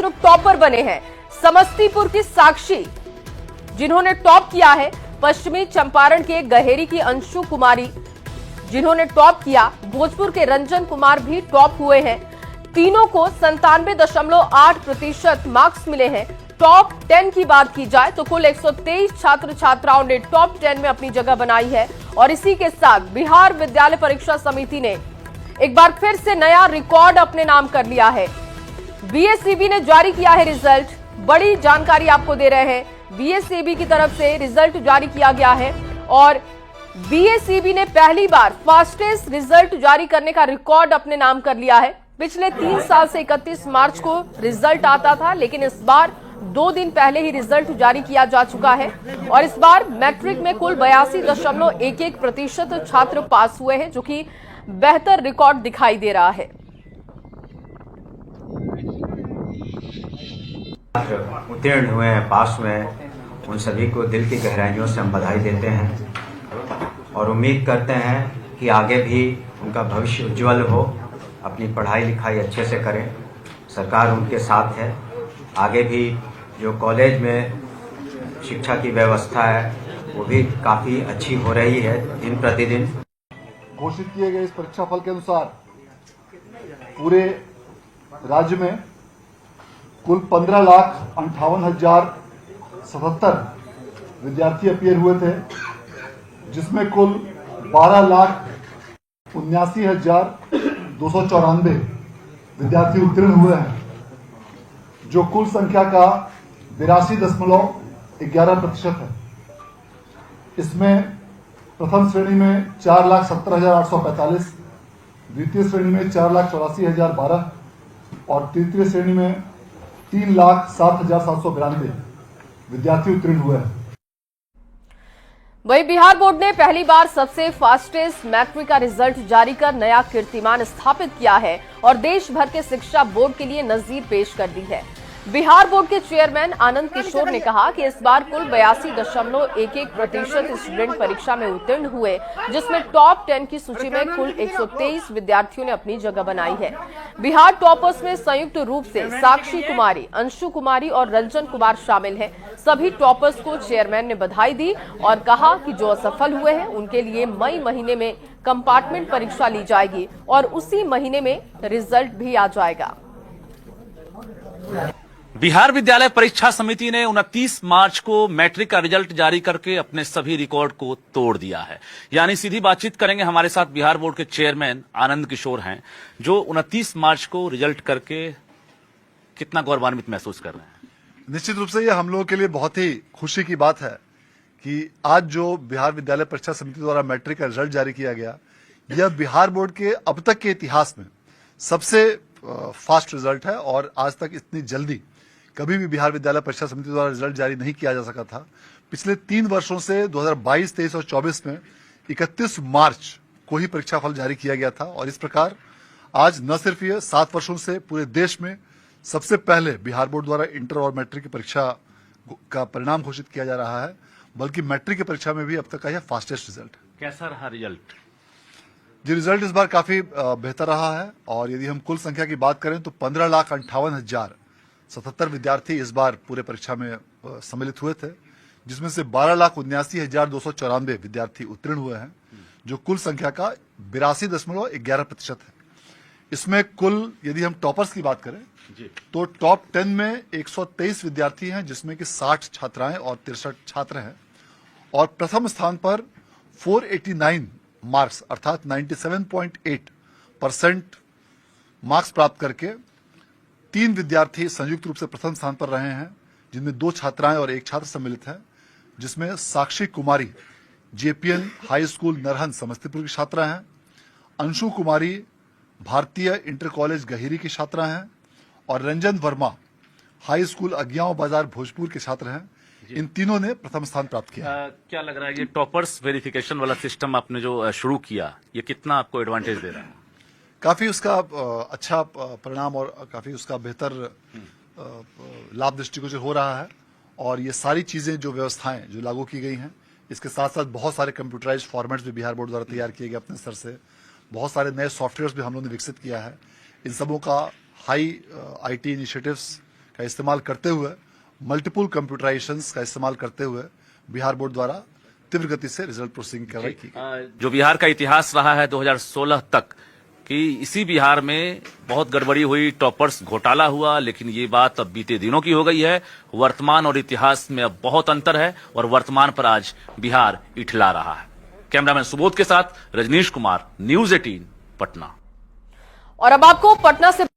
Topper बने हैं। समस्तीपुर की साक्षी जिन्होंने टॉप किया है, पश्चिमी चंपारण के गहेरी की अंशु कुमारी जिन्होंने टॉप किया, भोजपुर के रंजन कुमार भी टॉप हुए हैं। तीनों को 97.8% मार्क्स मिले हैं। टॉप 10 की बात की जाए तो कुल 123 छात्र छात्राओं ने टॉप 10 में अपनी जगह बनाई है। और इसी के साथ बिहार विद्यालय परीक्षा समिति ने एक बार फिर से नया रिकॉर्ड अपने नाम कर लिया है। बीएसईबी ने जारी किया है रिजल्ट। बड़ी जानकारी आपको दे रहे हैं, बीएसईबी की तरफ से रिजल्ट जारी किया गया है और बीएसईबी ने पहली बार फास्टेस्ट रिजल्ट जारी करने का रिकॉर्ड अपने नाम कर लिया है। पिछले 3 साल से 31 मार्च को रिजल्ट आता था, लेकिन इस बार 2 दिन पहले ही रिजल्ट जारी किया जा चुका है। और इस बार मैट्रिक में कुल 82.11% छात्र पास हुए हैं, जो कि बेहतर रिकॉर्ड दिखाई दे रहा है। उत्तीर्ण हुए हैं, पास हुए हैं, उन सभी को दिल की गहराइयों से हम बधाई देते हैं और उम्मीद करते हैं कि आगे भी उनका भविष्य उज्जवल हो, अपनी पढ़ाई लिखाई अच्छे से करें। सरकार उनके साथ है। आगे भी जो कॉलेज में शिक्षा की व्यवस्था है वो भी काफ़ी अच्छी हो रही है दिन प्रतिदिन। घोषित किए गए इस परीक्षा फल के अनुसार पूरे राज्य में कुल 15,58,077 विद्यार्थी अपीयर हुए थे, जिसमें कुल 12,79,294 विद्यार्थी उत्तीर्ण हुए हैं, जो कुल संख्या का 82.11% है। इसमें प्रथम श्रेणी में 4,70,845, द्वितीय श्रेणी में 4,84,012 और तृतीय श्रेणी में 3,07,792 विद्यार्थी उत्तीर्ण हुए हैं। वहीं बिहार बोर्ड ने पहली बार सबसे फास्टेस्ट मैट्रिक का रिजल्ट जारी कर नया कीर्तिमान स्थापित किया है और देश भर के शिक्षा बोर्ड के लिए नजीर पेश कर दी है। बिहार बोर्ड के चेयरमैन आनंद किशोर ने कहा कि इस बार कुल 82.11% स्टूडेंट परीक्षा में उत्तीर्ण हुए, जिसमें टॉप 10 की सूची में कुल 123 विद्यार्थियों ने अपनी जगह बनाई है। बिहार टॉपर्स में संयुक्त रूप से साक्षी कुमारी, अंशु कुमारी और रंजन कुमार शामिल हैं। सभी टॉपर्स को चेयरमैन ने बधाई दी और कहा कि जो असफल हुए हैं उनके लिए मई महीने में कंपार्टमेंट परीक्षा ली जाएगी और उसी महीने में रिजल्ट भी आ जाएगा। बिहार विद्यालय परीक्षा समिति ने 29 मार्च को मैट्रिक का रिजल्ट जारी करके अपने सभी रिकॉर्ड को तोड़ दिया है। यानी सीधी बातचीत करेंगे, हमारे साथ बिहार बोर्ड के चेयरमैन आनंद किशोर हैं, जो 29 मार्च को रिजल्ट करके कितना गौरवान्वित महसूस कर रहे हैं। निश्चित रूप से यह हम लोगों के लिए बहुत ही खुशी की बात है कि आज जो बिहार विद्यालय परीक्षा समिति द्वारा मैट्रिक का रिजल्ट जारी किया गया, यह बिहार बोर्ड के अब तक के इतिहास में सबसे फास्ट रिजल्ट है और आज तक इतनी जल्दी कभी भी बिहार विद्यालय परीक्षा समिति द्वारा रिजल्ट जारी नहीं किया जा सका था। पिछले 3 वर्षों से 2022, 23 और 24 में 31 मार्च को ही परीक्षा फल जारी किया गया था और इस प्रकार आज न सिर्फ ये 7 वर्षों से पूरे देश में सबसे पहले बिहार बोर्ड द्वारा इंटर और मैट्रिक की परीक्षा का परिणाम घोषित किया जा रहा है, बल्कि मैट्रिक की परीक्षा में भी अब तक का यह फास्टेस्ट रिजल्ट है। कैसा रहा रिजल्ट? जी, रिजल्ट इस बार काफी बेहतर रहा है और यदि हम कुल संख्या की बात करें तो 15,58,077 विद्यार्थी इस बार पूरे परीक्षा में सम्मिलित हुए थे, जिसमें से 12,79,294 विद्यार्थी उत्तीर्ण हुए हैं, जो कुल संख्या का 82.11% है। इसमें कुल यदि हम टॉपर्स की बात करें तो टॉप 10 में 123 विद्यार्थी हैं, जिसमें कि 60 छात्राएं और 63 छात्र हैं और प्रथम स्थान पर 489 मार्क्स अर्थात 97.8% मार्क्स प्राप्त करके 3 विद्यार्थी संयुक्त रूप से प्रथम स्थान पर रहे हैं, जिनमें 2 छात्राएं और 1 छात्र सम्मिलित हैं, जिसमें Sakshi Kumari JPN high school Narhan Samastipur की छात्रा हैं, अंशु कुमारी भारतीय इंटर कॉलेज गहेरी की छात्रा हैं और रंजन वर्मा हाई स्कूल अज्ञाओं बाजार भोजपुर के छात्र हैं। इन तीनों ने प्रथम स्थान प्राप्त किया। क्या लग रहा है ये टॉपर्स वेरिफिकेशन वाला सिस्टम आपने जो शुरू किया, ये कितना आपको एडवांटेज दे रहा है? काफी उसका अच्छा परिणाम और काफी उसका बेहतर लाभ दृष्टिगोचर हो रहा है और ये सारी चीजें जो व्यवस्थाएं जो लागू की गई हैं, इसके साथ साथ बहुत सारे कंप्यूटराइज्ड फॉर्मेट्स भी बिहार बोर्ड द्वारा तैयार किए गए अपने स्तर से, बहुत सारे नए सॉफ्टवेयर्स भी हम लोगों ने विकसित किया है। इन सबों का हाई आईटी इनिशिएटिव्स का इस्तेमाल करते हुए, मल्टीपल कंप्यूटराइजेशन का इस्तेमाल करते हुए बिहार बोर्ड द्वारा तीव्र गति से रिजल्ट प्रोसेसिंग की कार्रवाई की गई। जो बिहार का इतिहास रहा है 2016 तक कि इसी बिहार में बहुत गड़बड़ी हुई, टॉपर्स घोटाला हुआ, लेकिन ये बात अब बीते दिनों की हो गई है। वर्तमान और इतिहास में अब बहुत अंतर है और वर्तमान पर आज बिहार इठला रहा है। कैमरामैन सुबोध के साथ रजनीश कुमार, न्यूज़ 18 पटना। और अब आपको पटना से